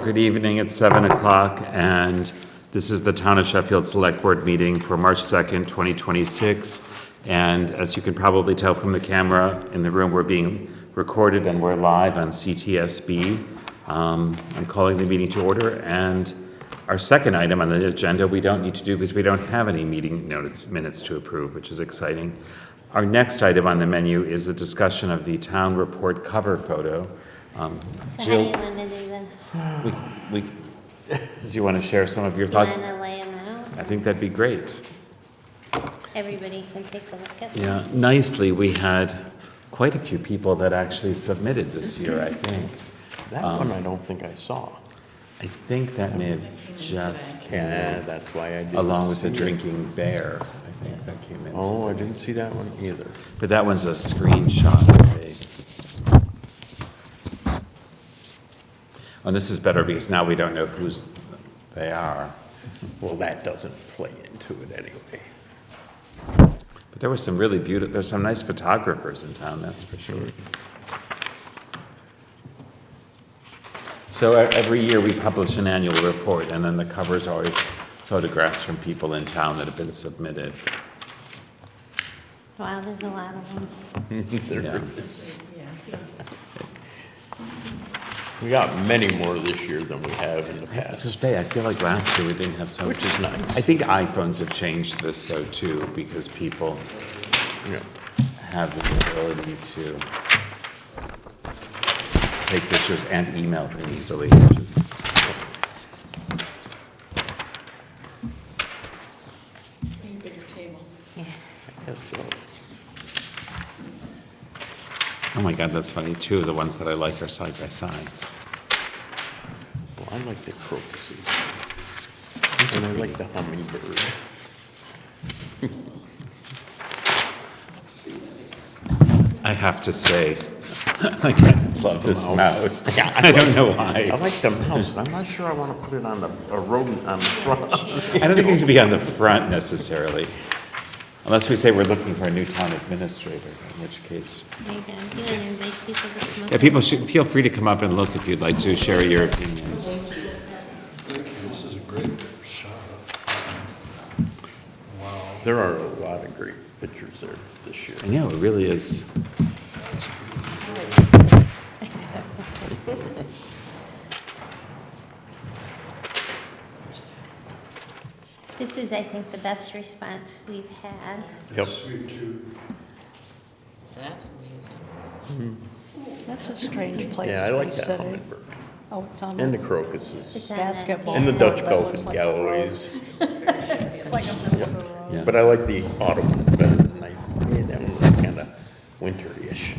Good evening, it's 7 o'clock, and this is the Town of Sheffield Selectboard meeting for March 2nd, 2026. And as you can probably tell from the camera in the room, we're being recorded and we're live on CTSB. I'm calling the meeting to order, and our second item on the agenda we don't need to do because we don't have any meeting minutes to approve, which is exciting. Our next item on the menu is the discussion of the town report cover photo. So Jill, how do you want to do this? do you want to share some of your Do you want thoughts? to lay them out? I think that'd be great. Everybody can take a look at them. Yeah, nicely, we had quite a few people that actually submitted this year, I think. That one I don't think I saw. I think that may have just came Yeah, in, that's why I didn't. along with the see it. drinking bear, I think that came in. Oh, I didn't see that one either. But that one's a screenshot, I think. And this is better because now we don't know whose they are. Well, that doesn't play into it anyway. But there were some really beautiful, there's some nice photographers in town, that's for sure. So every year we publish an annual report, and then the cover's always photographs from people in town that have been submitted. Wow, there's a lot of them. There Yeah. is. We got many more this year than we have in the I was gonna past, say, I feel like last year we didn't have so much. which is nice. I think iPhones have changed this though too, because people Yeah. have the ability to take pictures and email them easily, which is, Yes, so, oh my God, that's funny. Two of the ones that I like are side by side. well, I like the crocuses. And I like the hummingbird. I have to say, I kind of love this mouse. I don't know I why. like the mouse, but I'm not sure I want to put it on a rodent on the front. I don't think it should be on the front necessarily, unless we say we're looking for a new town administrator, in which case. There you go. Do you want to invite people to come up? Yeah, people should, feel free to come up and look if you'd like to, share your opinions. This is a great shot. Wow. There are a lot of great pictures there this year. I know, it really is. This is, I think, the best response we've had. Yep. Sweet too. That's amazing. That's a strange place Yeah, I to like be that sitting. hummingbird. Oh, it's on And the the crocuses. It's on basketball. And the court Dutch that gopher looks like a road. galleries. It's like a middle of the road. Yeah. But I like the autumn better than that one's kind of winter-ish.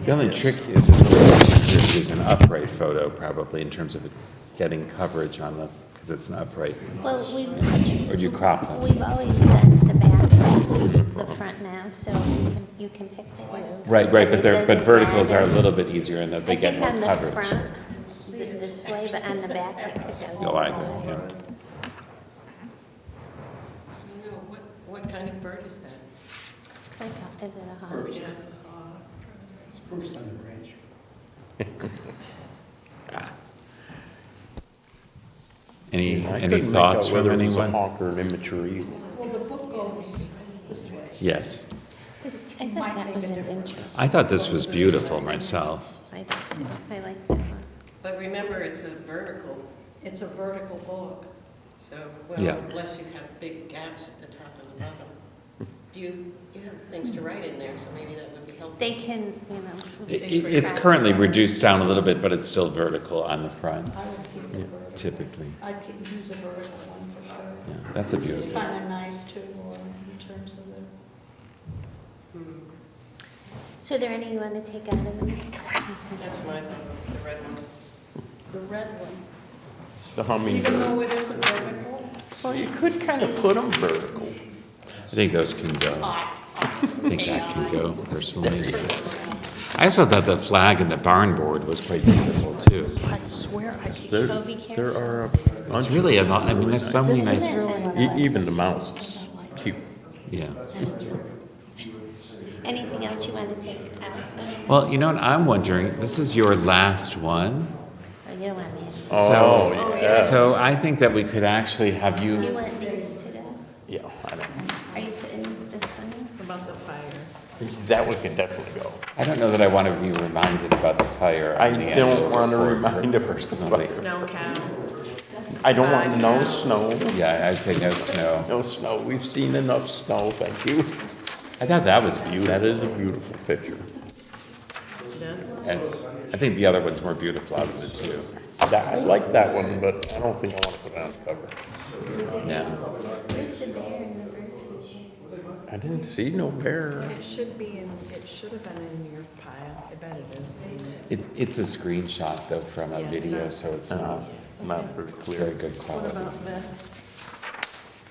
The only trick is it's a little easier to use an upright photo probably in terms of it getting coverage on the, because it's an upright. Well, we've, Or do you crop them? we've always done the back, the front now, so you can pick two. Right, but it but doesn't verticals are a matter. little bit easier in that they get more I think coverage. on the front, this way, but on the back, it could Go either, yeah. No, what kind of bird is that? It's like a, is it a hawk? It's first on the range. Any I any couldn't make thoughts out from whether it was a anyone? hawk or an immature eagle. Well, the book goes this way. Yes. This, I thought that was an interesting. I thought this was beautiful myself. I like that one. But remember, it's a vertical, It's a vertical book. so, Yeah. well, unless you have big gaps at the top and the bottom. Do you have things to write in there, so maybe that would be helpful. They can, you know. It's currently reduced down a little bit, but it's still vertical on the front, I would keep it vertical. typically. I'd use a vertical one for sure. Yeah, that's a It's beautiful. kind of nice too, in terms of the, So are there any you want to take out of them? That's my, the red one. the red one. The Even hummingbird. though it isn't vertical, Well, you could kind of put them vertical. I think those can go. I think that can go personally. I also thought the flag and the barn board was quite beautiful too. I swear I keep. There, Oh, be careful. there are a bunch. It's really a lot, I mean, there's so many This nice, isn't Even the mouse is cute. yeah. anything else you want to take out? Well, you know what, I'm wondering, this is your last one. You don't want me. Oh, yeah. So I think that we could actually have Do you you, want these to go? Yeah, I don't, Are you putting this one in? About the fire. that one can definitely go. I don't know that I want to be reminded about the fire. I on the don't annual want to report remind him personally. Snow cows. I don't want no snow, Yeah, I'd say no snow. no snow. We've seen enough snow, thank you. I thought that was That beautiful. is a beautiful picture. This. I think the other one's more beautiful out of the two. I like that one, but I don't think I want to put it on the cover. Yeah. Where's the bear and the bird? I didn't see no bear. It should have been in your pile. I bet it is. It's a screenshot though from a Yeah, it's video, not- so it's not Not very very clear. good What quality. about this?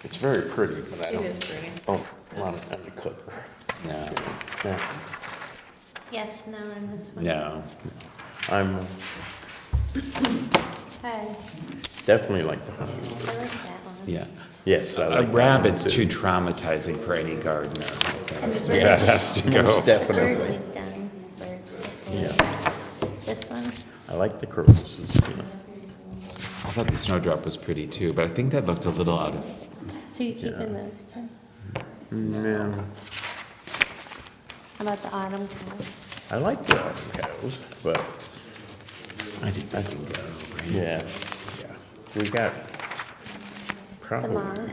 It's very pretty, but I It don't, is pretty. don't want it on the cover. Yeah. Yeah. Yes, no, on this one. No. I'm Hi, definitely like the I like that one. Yeah. Yes, I A like that one rabbit's too. too traumatizing for any gardener. I think. And the So bird. that has to go. Most Bird definitely. we've done, birds before. Yeah. This one? I like the crocuses, you know. I thought the snowdrop was pretty too, but I think that looked a little out of, So you're keeping those two? Yeah, How about the autumn cows? I like the autumn cows, but I think that can go, right? yeah, we got The probably, moth?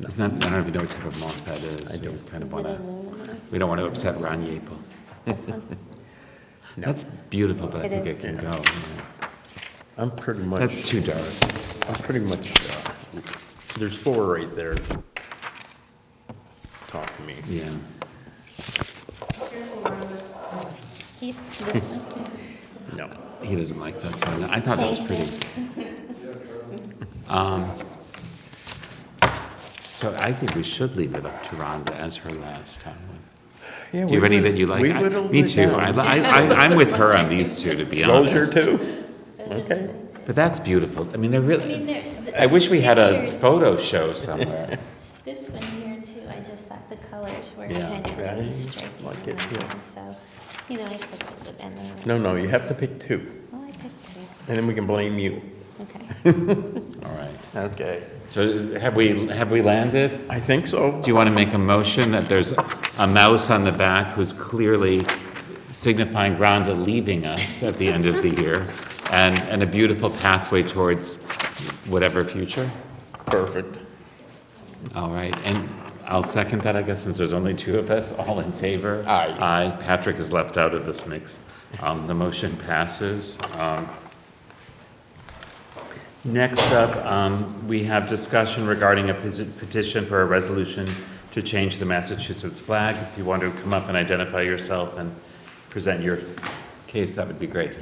It's not, I don't even know what type of moth that is. I so we don't. kind of Is want it to, aluminum? we don't want to upset Ron Yapel. This one? That's beautiful, but I It think it is. can go. yeah. I'm pretty much. That's too dark. I'm pretty much, there's 4 right there. Talk to me. Yeah. Keep this one? No. He doesn't like that, so I thought that was pretty. So I think we should leave it up to Rhonda as her last time. Yeah, Do you have any that you like? We I- whittled Me it too. down. I'm with her on these two, to be Those honest. are 2? Okay. But that's beautiful. I mean, they're I really, mean, I wish we had a pictures- photo show somewhere. This one here too, I just thought the colors were Yeah. kind of Yeah, really I striking. like it, on that yeah. one, So, you know, I picked it and then. No, you have to pick 2, Well, I picked two. and then we can blame you. Okay. All right. Okay. So have we landed? I think so. Do you want to make a motion that there's a mouse on the back who's clearly signifying Rhonda leaving us at the end of the year, and a beautiful pathway towards whatever future? Perfect. All right, and I'll second that, I guess, since there's only 2 of us, all in favor? Aye. Aye, Patrick is left out of this mix. The motion passes. Next up, we have discussion regarding a petition for a resolution to change the Massachusetts flag. If you want to come up and identify yourself and present your case, that would be great.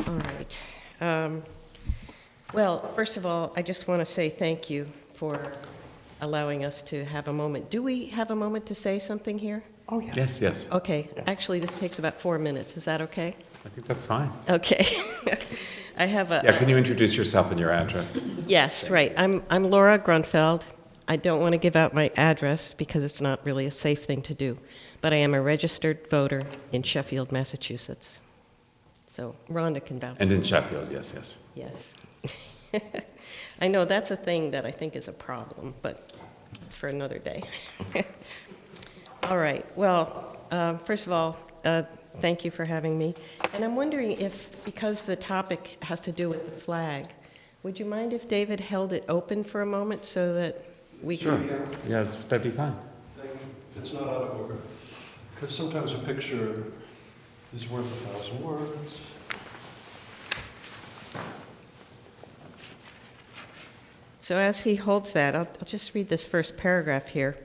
All right. Well, first of all, I just want to say thank you for allowing us to have a moment. Do we have a moment to say something here? Oh, yes. Yes, yes, Okay, actually, this takes about 4 minutes. Is that okay? I think that's fine. Okay. I have a. Yeah, can you introduce yourself and your address? Yes, right. I'm Laura Grunfeld. I don't want to give out my address because it's not really a safe thing to do, but I am a registered voter in Sheffield, Massachusetts. So Rhonda can vouch. And in Sheffield, yes, yes. Yes. I know that's a thing that I think is a problem, but it's for another day. All right. Well, first of all, thank you for having me. And I'm wondering if, because the topic has to do with the flag, would you mind if David held it open for a moment so that we Sure. can... Yeah, that'd be fine. If it's not out of order, because sometimes a picture is worth 1,000 words. So as he holds that, I'll just read this first paragraph here.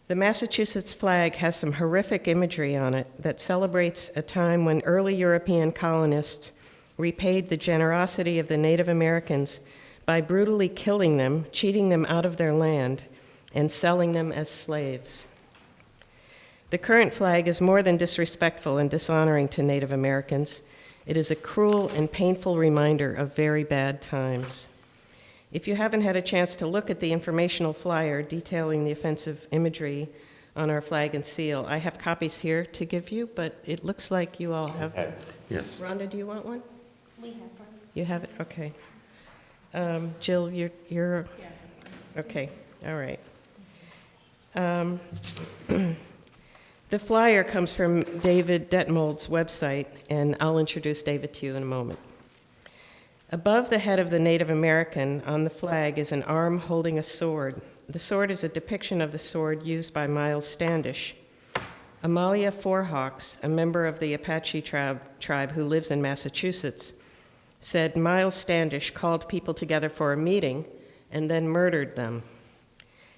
The Massachusetts flag has some horrific imagery on it that celebrates a time when early European colonists repaid the generosity of the Native Americans by brutally killing them, cheating them out of their land, and selling them as slaves. The current flag is more than disrespectful and dishonoring to Native Americans. It is a cruel and painful reminder of very bad times. If you haven't had a chance to look at the informational flyer detailing the offensive imagery on our flag and seal. I have copies here to give you, but it looks like you all have them. Yes. Rhonda, do you want one? We have one. You have it? Okay. Jill, you're okay. All right. The flyer comes from David Detmold's website, and I'll introduce David to you in a moment. Above the head of the Native American on the flag is an arm holding a sword. The sword is a depiction of the sword used by Miles Standish. Amalia Forhawks, a member of the Apache tribe who lives in Massachusetts, said Miles Standish called people together for a meeting and then murdered them.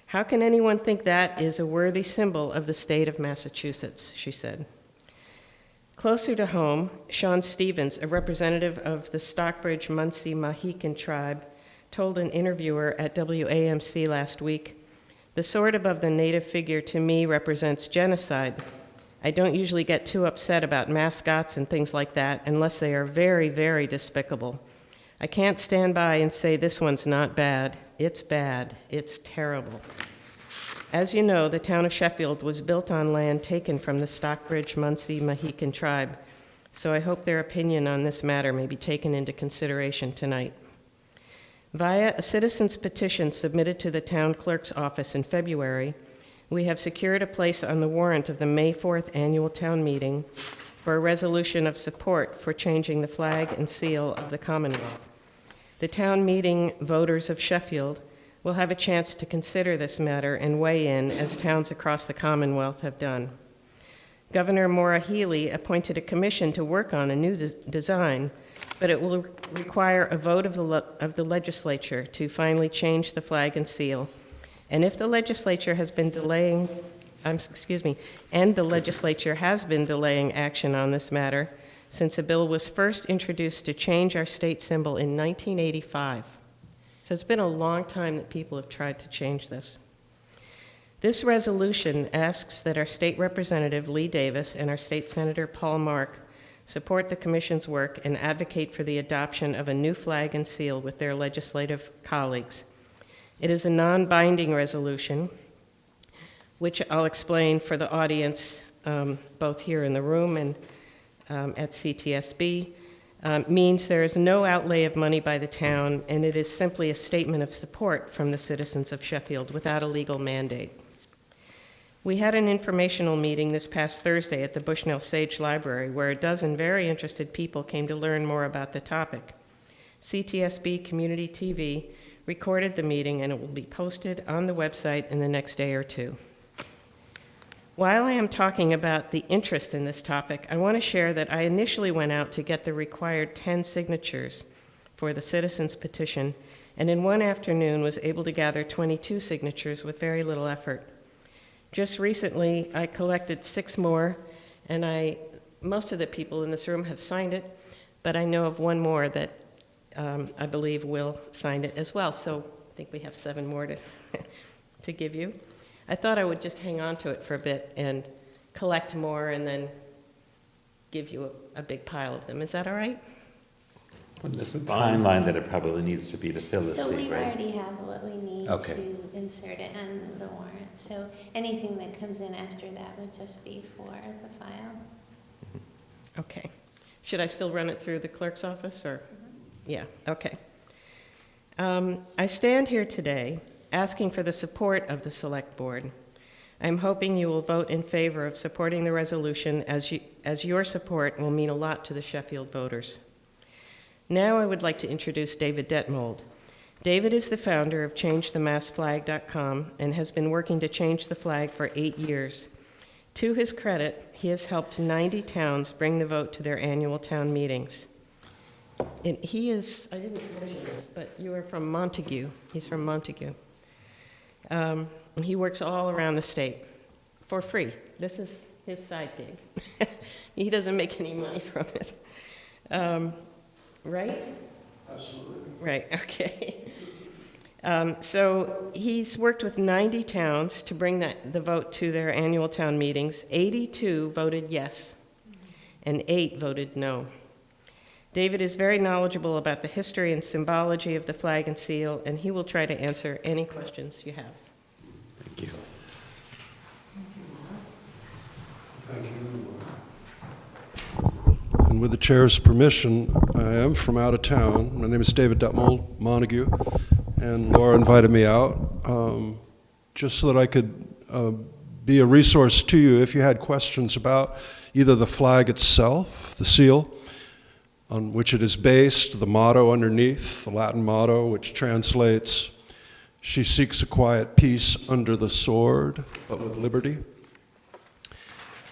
How can anyone think that is a worthy symbol of the state of Massachusetts, she said. Closer to home, Sean Stevens, a representative of the Stockbridge Munsee Mohican tribe, told an interviewer at WAMC last week, "The sword above the native figure to me represents genocide. I don't usually get too upset about mascots and things like that unless they are very, very despicable. I can't stand by and say this one's not bad. It's bad. It's terrible." As you know, the town of Sheffield was built on land taken from the Stockbridge Munsee Mohican tribe, so I hope their opinion on this matter may be taken into consideration tonight. Via a citizen's petition submitted to the town clerk's office in February, we have secured a place on the warrant of the May 4th annual town meeting for a resolution of support for changing the flag and seal of the Commonwealth. The town meeting voters of Sheffield will have a chance to consider this matter and weigh in as towns across the Commonwealth have done. Governor Maura Healey appointed a commission to work on a new design, but it will require a vote of the legislature to finally change the flag and seal. And if the legislature has been delaying, and the legislature has been delaying action on this matter since a bill was first introduced to change our state symbol in 1985. So it's been a long time that people have tried to change this. This resolution asks that our state representative, Lee Davis, and our state senator, Paul Mark, support the commission's work and advocate for the adoption of a new flag and seal with their legislative colleagues. It is a non-binding resolution, which I'll explain for the audience, both here in the room and at CTSB, means there is no outlay of money by the town, and it is simply a statement of support from the citizens of Sheffield without a legal mandate. We had an informational meeting this past Thursday at the Bushnell Sage Library where a dozen very interested people came to learn more about the topic. CTSB Community TV recorded the meeting, and it will be posted on the website in the next day or two. While I am talking about the interest in this topic, I want to share that I initially went out to get the required 10 signatures for the citizens' petition, and in one afternoon was able to gather 22 signatures with very little effort. Just recently, I collected 6 more, and most of the people in this room have signed it, but I know of one more that I believe will sign it as well, so I think we have 7 more to give you. I thought I would just hang on to it for a bit and collect more and then give you a big pile of them. Is that all right? Well, there's a timeline that it probably needs to be to fill the So seat, we right? already have what we need Okay. to insert it on the warrant. So anything that comes in after that would just be for the file. Okay. Should I still run it through the clerk's office, or? Yeah, okay. I stand here today asking for the support of the Select Board. I'm hoping you will vote in favor of supporting the resolution, as your support will mean a lot to the Sheffield voters. Now I would like to introduce David Detmold. David is the founder of ChangeTheMassFlag.com and has been working to change the flag for 8 years. To his credit, he has helped 90 towns bring the vote to their annual town meetings. And he is, I didn't mention this, but you are from Montague. He's from Montague. He works all around the state for free. This is his side gig. He doesn't make any money from it. Right? Absolutely. Right, okay. So he's worked with 90 towns to bring the vote to their annual town meetings. 82 voted yes, and 8 voted no. David is very knowledgeable about the history and symbology of the flag and seal, and he will try to answer any questions you have. Thank you. And with the chair's permission, I am from out of town. My name is David Detmold Montague, and Laura invited me out just so that I could be a resource to you if you had questions about either the flag itself, the seal, on which it is based, the motto underneath, the Latin motto, which translates, "She seeks a quiet peace under the sword, but with liberty,"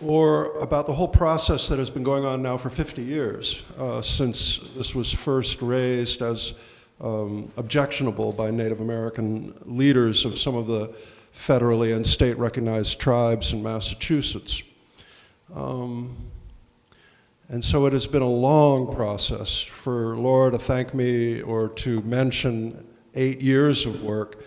or about the whole process that has been going on now for 50 years, since this was first raised as objectionable by Native American leaders of some of the federally and state recognized tribes in Massachusetts. And so it has been a long process for Laura to thank me or to mention 8 years of work.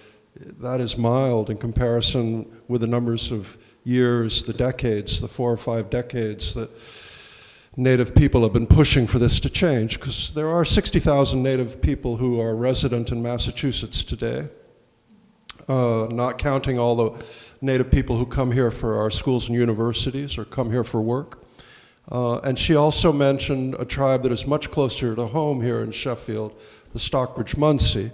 That is mild in comparison with the numbers of years, the decades, the 4 or 5 decades that Native people have been pushing for this to change, because there are 60,000 Native people who are resident in Massachusetts today, not counting all the Native people who come here for our schools and universities or come here for work. And she also mentioned a tribe that is much closer to home here in Sheffield, the Stockbridge-Munsee.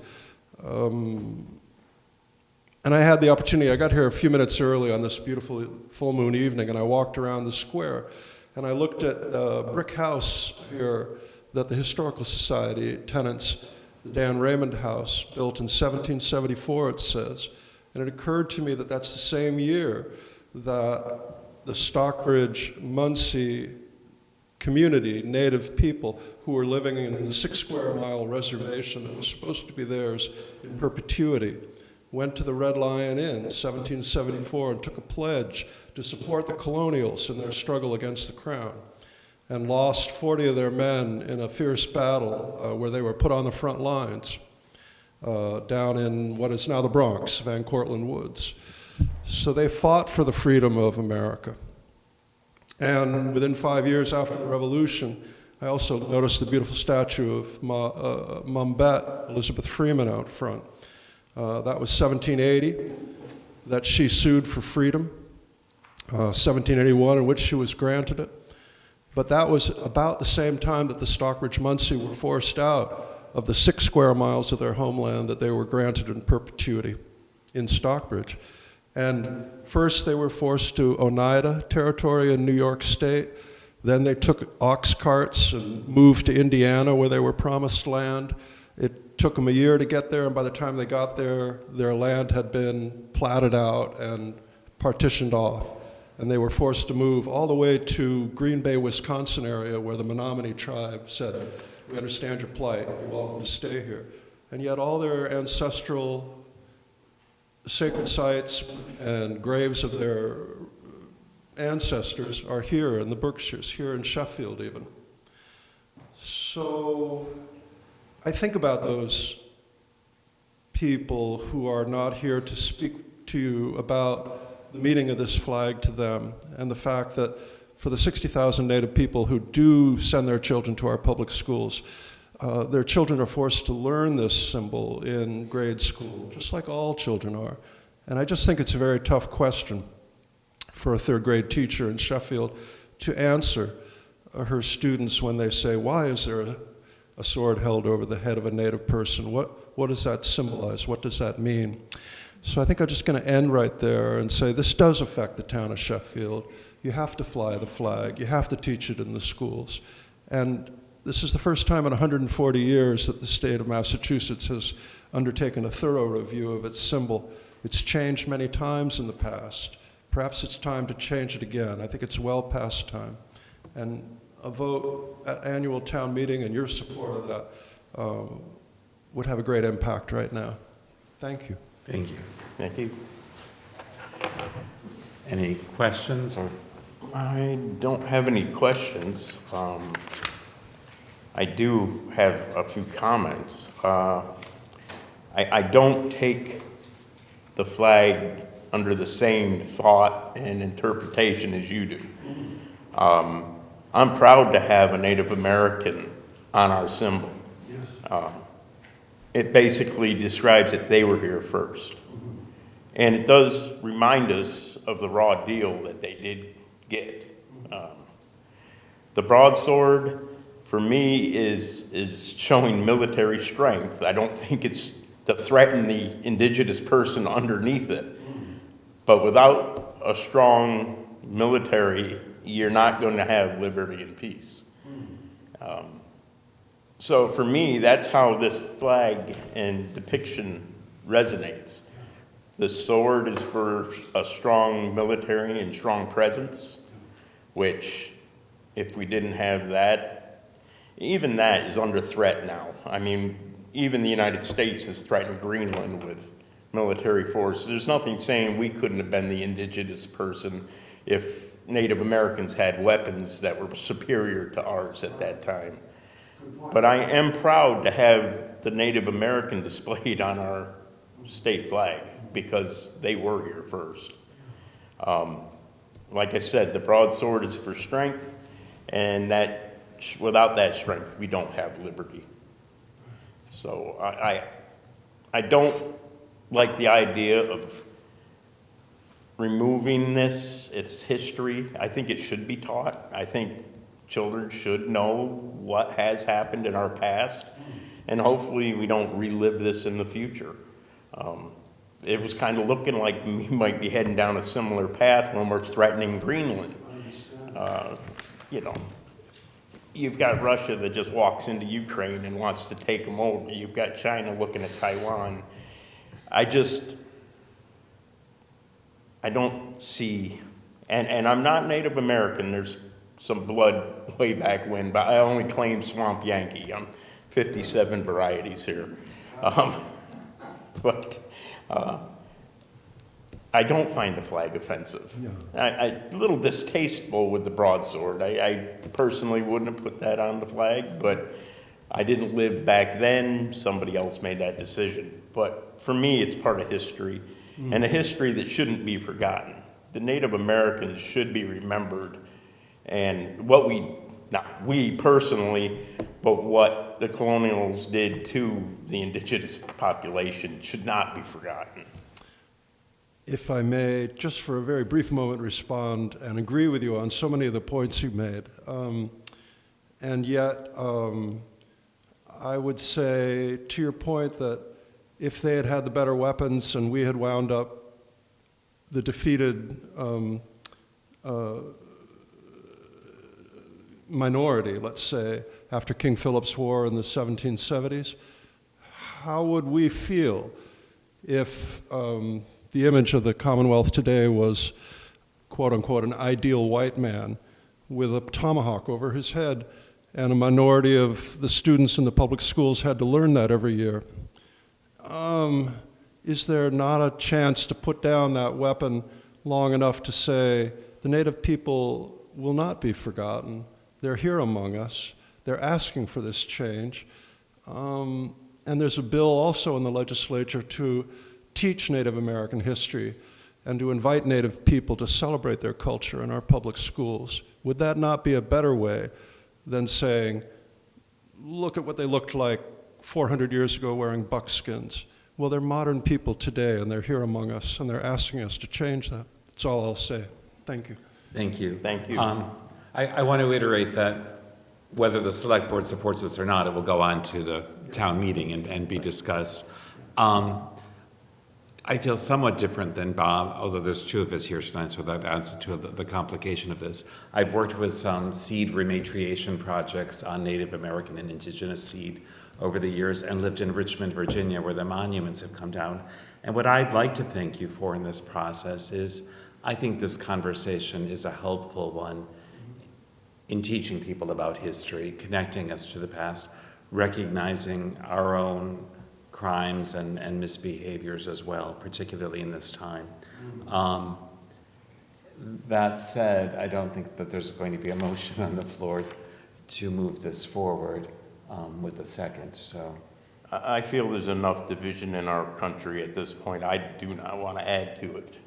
And I had the opportunity, I got here a few minutes early on this beautiful full moon evening, and I walked around the square, and I looked at the brick house here that the Historical Society tenants, the Dan Raymond House, built in 1774, it says. And it occurred to me that that's the same year that the Stockbridge-Munsee community, Native people who were living in the 6 square mile reservation that was supposed to be theirs in perpetuity, went to the Red Lion Inn in 1774 and took a pledge to support the colonials in their struggle against the crown, and lost 40 of their men in a fierce battle where they were put on the front lines down in what is now the Bronx, Van Cortlandt Woods. So they fought for the freedom of America. And within 5 years after the Revolution, I also noticed the beautiful statue of Mumbet, Elizabeth Freeman, out front. That was 1780, that she sued for freedom. 1781, in which she was granted it. But that was about the same time that the Stockbridge-Munsee were forced out of the 6 square miles of their homeland that they were granted in perpetuity in Stockbridge. And first they were forced to Oneida Territory in New York State. Then they took ox carts and moved to Indiana, where they were promised land. It took them a year to get there, and by the time they got there, their land had been platted out and partitioned off. And they were forced to move all the way to Green Bay, Wisconsin area, where the Menominee tribe said, "We understand your plight, you're welcome to stay here." And yet all their ancestral sacred sites and graves of their ancestors are here in the Berkshires, here in Sheffield even. So I think about those people who are not here to speak to you about the meaning of this flag to them, and the fact that for the 60,000 Native people who do send their children to our public schools, their children are forced to learn this symbol in grade school, just like all children are. And I just think it's a very tough question for a third grade teacher in Sheffield to answer her students when they say, "Why is there a sword held over the head of a Native person? What does that symbolize? What does that mean?" So I think I'm just going to end right there and say this does affect the town of Sheffield. You have to fly the flag. You have to teach it in the schools. And this is the first time in 140 years that the state of Massachusetts has undertaken a thorough review of its symbol. It's changed many times in the past. Perhaps it's time to change it again. I think it's well past time. And a vote at annual town meeting and your support of that would have a great impact right now. Thank you. Thank you. Thank you. Any questions or? I don't have any questions. I do have a few comments. I don't take the flag under the same thought and interpretation as you do. I'm proud to have a Native American on our symbol. It basically describes that they were here first. And it does remind us of the raw deal that they did get. The broadsword, for me, is showing military strength. I don't think it's to threaten the indigenous person underneath it. But without a strong military, you're not going to have liberty and peace. So for me, that's how this flag and depiction resonates. The sword is for a strong military and strong presence, which if we didn't have that, even that is under threat now. I mean, even the United States has threatened Greenland with military force. There's nothing saying we couldn't have been the indigenous person if Native Americans had weapons that were superior to ours at that time. But I am proud to have the Native American displayed on our state flag because they were here first. Like I said, the broadsword is for strength, and that without that strength, we don't have liberty. So I don't like the idea of removing this. It's history. I think it should be taught. I think children should know what has happened in our past, and hopefully we don't relive this in the future. It was kind of looking like we might be heading down a similar path when we're threatening Greenland. You know, you've got Russia that just walks into Ukraine and wants to take them over. You've got China looking at Taiwan. I don't see, and I'm not Native American. There's some blood way back when, but I only claim Swamp Yankee. I'm 57 varieties here. But I don't find the flag offensive. A little distasteful with the broadsword. I personally wouldn't have put that on the flag, but I didn't live back then. Somebody else made that decision. But for me, it's part of history, and a history that shouldn't be forgotten. The Native Americans should be remembered, and what not we personally, but what the colonials did to the indigenous population should not be forgotten. If I may, just for a very brief moment, respond and agree with you on so many of the points you made. And yet, I would say to your point that if they had had the better weapons and we had wound up the defeated minority, let's say, after King Philip's War in the 1770s, how would we feel if the image of the Commonwealth today was, quote unquote, an ideal white man with a tomahawk over his head, and a minority of the students in the public schools had to learn that every year? Is there not a chance to put down that weapon long enough to say the Native people will not be forgotten? They're here among us. They're asking for this change. And there's a bill also in the legislature to teach Native American history and to invite Native people to celebrate their culture in our public schools. Would that not be a better way than saying, look at what they looked like 400 years ago wearing buckskins? Well, they're modern people today, and they're here among us, and they're asking us to change that. That's all I'll say. Thank you. Thank you. Thank you. I want to iterate that whether the select board supports this or not, it will go on to the town meeting and be discussed. I feel somewhat different than Bob, although there's two of us here tonight, so that adds to the complication of this. I've worked with some seed rematriation projects on Native American and indigenous seed over the years and lived in Richmond, Virginia, where the monuments have come down. And what I'd like to thank you for in this process is I think this conversation is a helpful one in teaching people about history, connecting us to the past, recognizing our own crimes and misbehaviors as well, particularly in this time. That said, I don't think that there's going to be a motion on the floor to move this forward with a second. So, I feel there's enough division in our country at this point. I do not want to add to it.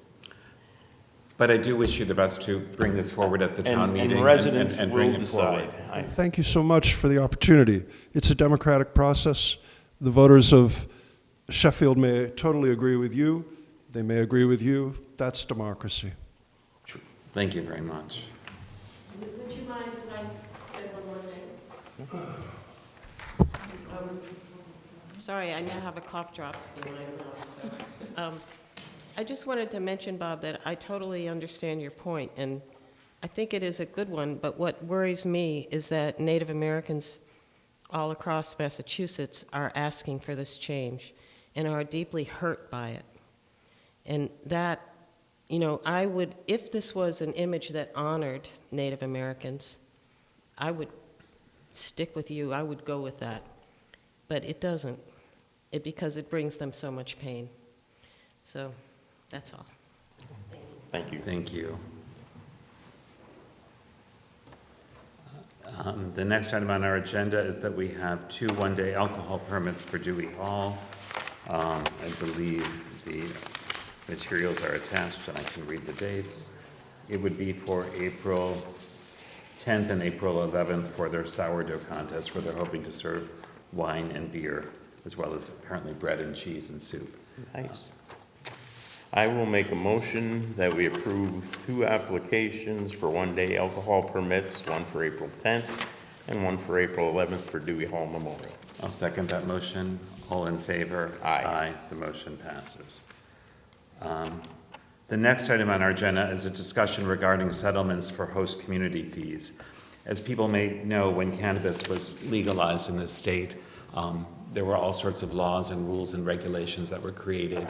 but I do wish you the best to bring this forward at the town meeting And residents and bring will it forward. decide. Thank you so much for the opportunity. It's a democratic process. The voters of Sheffield may totally agree with you. They may agree with you. That's democracy. Thank you very much. Would you mind if I said one more thing? Sorry, I now have a cough drop in my mouth. So. I just wanted to mention, Bob, that I totally understand your point, and I think it is a good one, but what worries me is that Native Americans all across Massachusetts are asking for this change and are deeply hurt by it. And that, you know, I would, if this was an image that honored Native Americans, I would stick with you, I would go with that. But it doesn't, because it brings them so much pain. So that's all. Thank you. Thank you. The next item on our agenda is that we have 2 one-day alcohol permits for Dewey Hall. I believe the materials are attached, and I can read the dates. It would be for April 10th and April 11th for their sourdough contest, where they're hoping to serve wine and beer, as well as apparently bread and cheese and soup. Nice. I will make a motion that we approve 2 applications for one-day alcohol permits, one for April 10th and one for April 11th for Dewey Hall Memorial. I'll second that motion. All in favor? Aye. Aye. The motion passes. The next item on our agenda is a discussion regarding settlements for host community fees. As people may know, when cannabis was legalized in this state, there were all sorts of laws and rules and regulations that were created,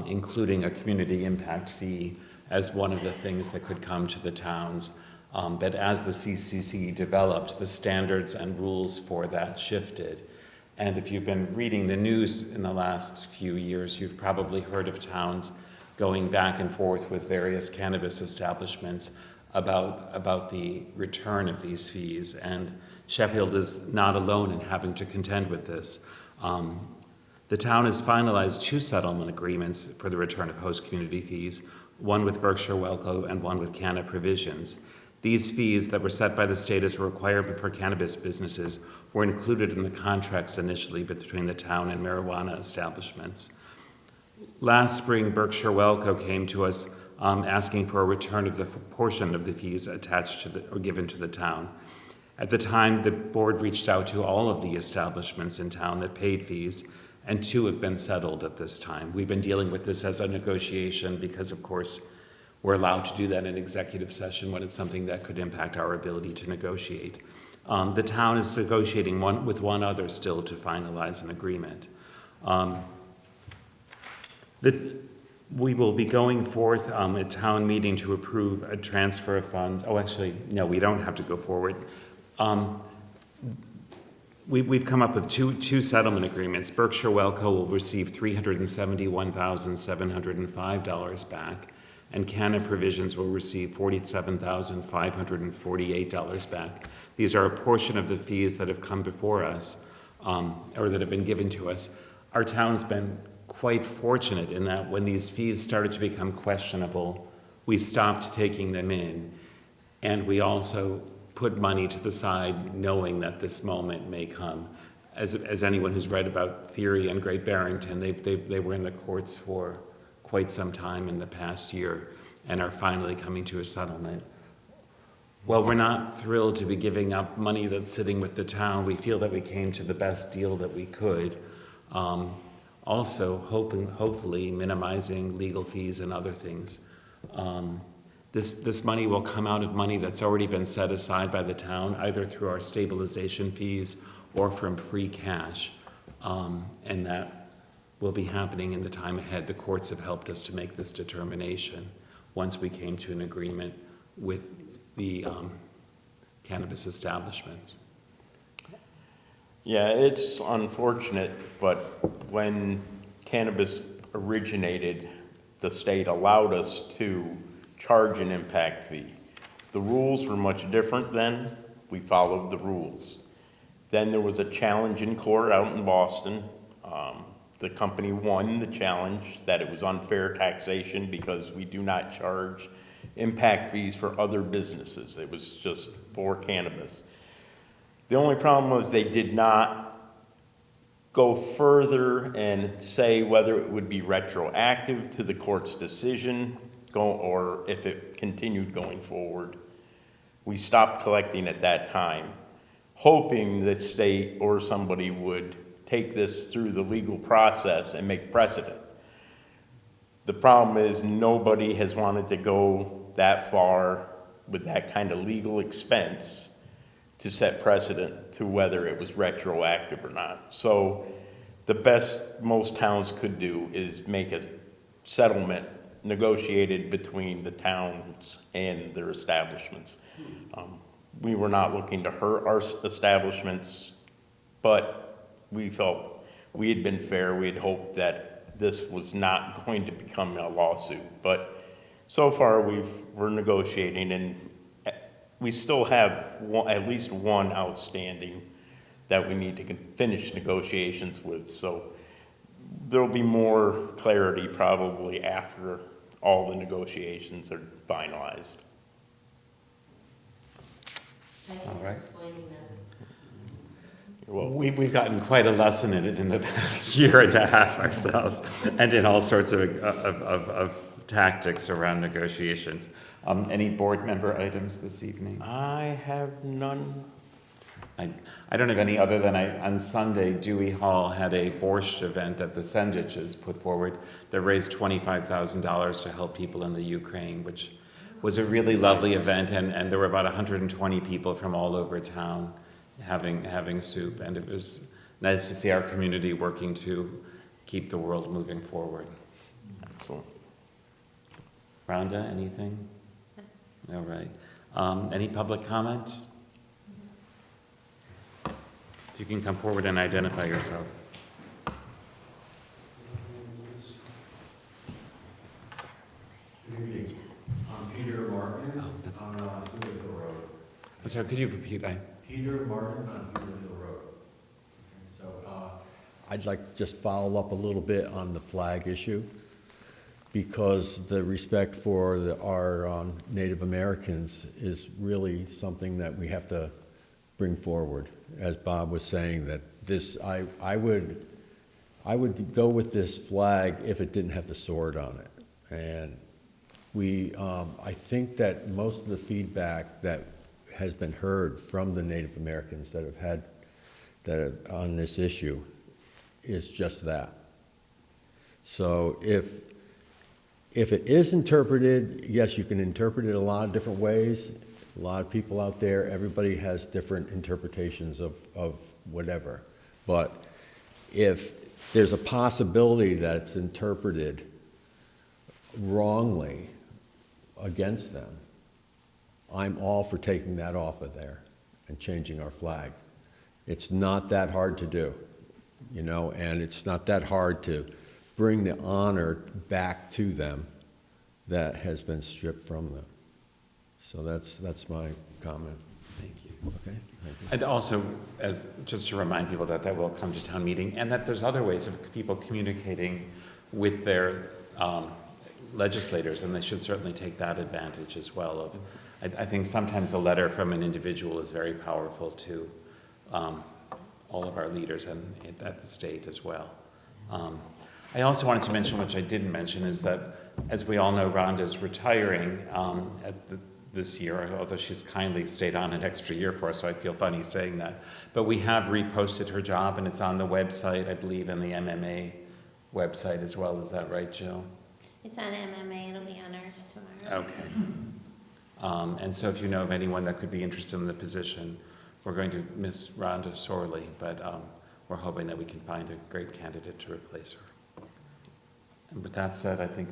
including a community impact fee as one of the things that could come to the towns. But as the CCC developed, the standards and rules for that shifted. And if you've been reading the news in the last few years, you've probably heard of towns going back and forth with various cannabis establishments about the return of these fees. And Sheffield is not alone in having to contend with this. The town has finalized 2 settlement agreements for the return of host community fees, one with Berkshire Welco and one with Canna Provisions. These fees that were set by the state as a requirement for cannabis businesses were included in the contracts initially between the town and marijuana establishments. Last spring, Berkshire Welco came to us asking for a return of the portion of the fees attached to or given to the town. At the time, the board reached out to all of the establishments in town that paid fees, and 2 have been settled at this time. We've been dealing with this as a negotiation because, of course, we're allowed to do that in executive session when it's something that could impact our ability to negotiate. The town is negotiating with one other still to finalize an agreement. We will be going forth at town meeting to approve a transfer of funds. Oh, actually, no, we don't have to go forward. We've come up with two settlement agreements. Berkshire Welco will receive $371,705 back, and Canna Provisions will receive $47,548 back. These are a portion of the fees that have come before us, or that have been given to us. Our town's been quite fortunate in that when these fees started to become questionable, we stopped taking them in, and we also put money to the side knowing that this moment may come. As anyone who's read about Theory and Great Barrington, they were in the courts for quite some time in the past year and are finally coming to a settlement. While we're not thrilled to be giving up money that's sitting with the town, we feel that we came to the best deal that we could. Also, hopefully minimizing legal fees and other things. This money will come out of money that's already been set aside by the town, either through our stabilization fees or from free cash. And that will be happening in the time ahead. The courts have helped us to make this determination once we came to an agreement with the cannabis establishments. Yeah, it's unfortunate, but when cannabis originated, the state allowed us to charge an impact fee. The rules were much different then. We followed the rules. Then there was a challenge in court out in Boston. The company won the challenge that it was unfair taxation because we do not charge impact fees for other businesses. It was just for cannabis. The only problem was they did not go further and say whether it would be retroactive to the court's decision or if it continued going forward. We stopped collecting at that time. hoping the state or somebody would take this through the legal process and make precedent. The problem is nobody has wanted to go that far with that kind of legal expense to set precedent to whether it was retroactive or not. So the best most towns could do is make a settlement negotiated between the towns and their establishments. We were not looking to hurt our establishments, but we felt we had been fair. We had hoped that this was not going to become a lawsuit. But so far we're negotiating, and we still have at least one outstanding that we need to finish negotiations with. So there'll be more clarity probably after all the negotiations are finalized. All right. Well, We've gotten quite a lesson in it in the past year and a half ourselves, and in all sorts of tactics around negotiations. Any board member items this evening? I have none. I don't have any other than on Sunday, Dewey Hall had a borscht event that the Sendiches put forward that raised $25,000 to help people in the Ukraine, which was a really lovely event, and there were about 120 people from all over town having soup, and it was nice to see our community working to keep the world moving forward. Excellent. Rhonda, anything? All right. Any public comment? If you can come forward and identify yourself. Good evening. I'm Peter Martin on Hewlett Hill Road. I'm sorry, could you repeat? Peter Martin on Hewlett Hill Road. So I'd like to just follow up a little bit on the flag issue, because the respect for our Native Americans is really something that we have to bring forward. As Bob was saying, that this, I would go with this flag if it didn't have the sword on it. And I think that most of the feedback that has been heard from the Native Americans on this issue is just that. So if it is interpreted, yes, you can interpret it a lot of different ways. A lot of people out there, everybody has different interpretations of whatever. But if there's a possibility that it's interpreted wrongly against them, I'm all for taking that off of there and changing our flag. It's not that hard to do, and it's not that hard to bring the honor back to them that has been stripped from them. So that's my comment. Thank you. Okay. Thank you. And also, just to remind people that will come to town meeting, and that there's other ways of people communicating with their legislators, and they should certainly take that advantage as well. I think sometimes a letter from an individual is very powerful to all of our leaders and at the state as well. I also wanted to mention, which I didn't mention, is that, as we all know, Rhonda's retiring this year, although she's kindly stayed on an extra year for us, so I feel funny saying that. But we have reposted her job, and it's on the website, I believe, and the MMA website as well. Is that right, Jill? It's on MMA, it'll be on ours tomorrow. Okay. And so if you know of anyone that could be interested in the position, we're going to miss Rhonda sorely, but we're hoping that we can find a great candidate to replace her. And with that said, I think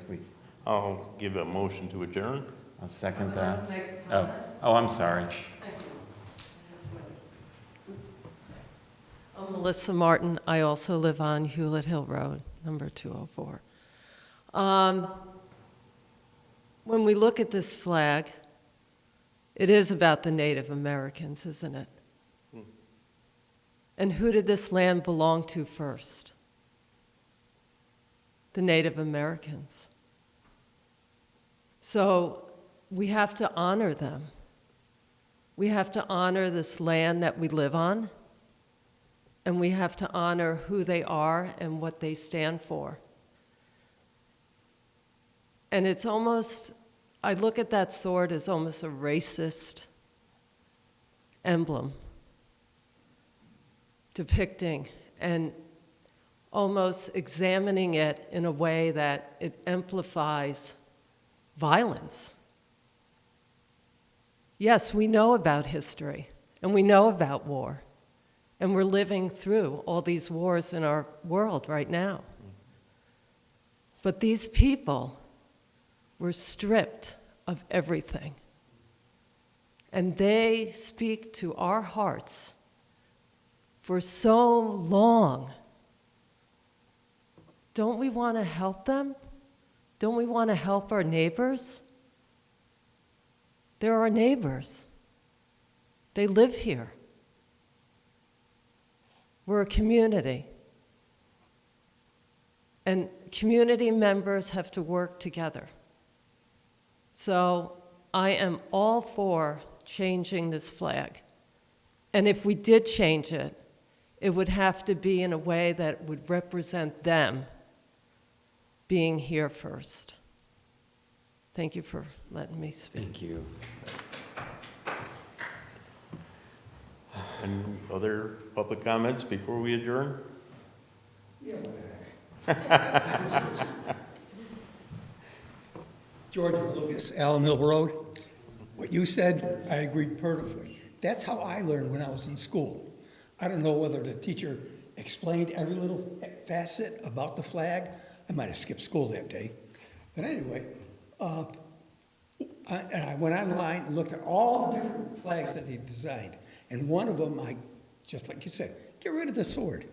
I'll give a motion to adjourn. I'll second that. Oh, I'm sorry. I'm Melissa Martin. I also live on Hewlett Hill Road, number 204. When we look at this flag, it is about the Native Americans, isn't it? And who did this land belong to first? The Native Americans. So we have to honor them. We have to honor this land that we live on, and we have to honor who they are and what they stand for. And it's almost, I look at that sword as almost a racist emblem. depicting and almost examining it in a way that it amplifies violence. Yes, we know about history, and we know about war, and we're living through all these wars in our world right now. But these people were stripped of everything, and they speak to our hearts for so long. Don't we want to help them? Don't we want to help our neighbors? They're our neighbors. They live here. We're a community. And community members have to work together. So I am all for changing this flag. And if we did change it, it would have to be in a way that would represent them being here first. Thank you for letting me speak. Thank you. Any other public comments before we adjourn? George Lucas, Allen Hill Road. What you said, I agreed perfectly. That's how I learned when I was in school. I don't know whether the teacher explained every little facet about the flag. I might have skipped school that day. But anyway, I went online and looked at all the different flags that he designed. And one of them, just like you said, get rid of the sword.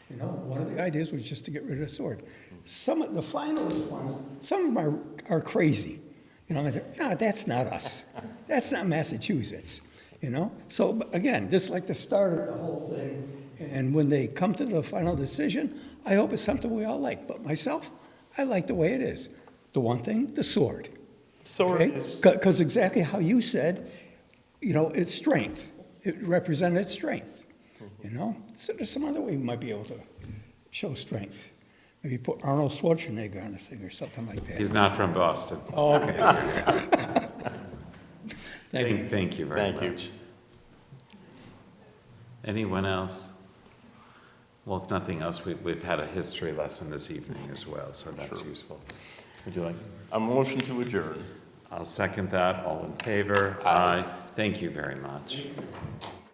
You know, one of the ideas was just to get rid of the sword. Some of the finalist ones, some of them are crazy. You know, I said, no, that's not us. That's not Massachusetts. You know? So again, just like the start of the whole thing, and when they come to the final decision, I hope it's something we all like. But myself, I like the way it is. The one thing, the sword. Sword is... Because exactly how you said, you know, it's strength. It represented strength. You know? So there's some other way we might be able to show strength. Maybe put Arnold Schwarzenegger on a thing or something like that. He's not from Boston. Oh, okay. Thank you very Thank you. much. Anyone else? Well, if nothing else, we've had a history lesson this evening as well, so that's useful. Would you like? A motion to adjourn. I'll second that. All in favor? Aye. Thank you very much.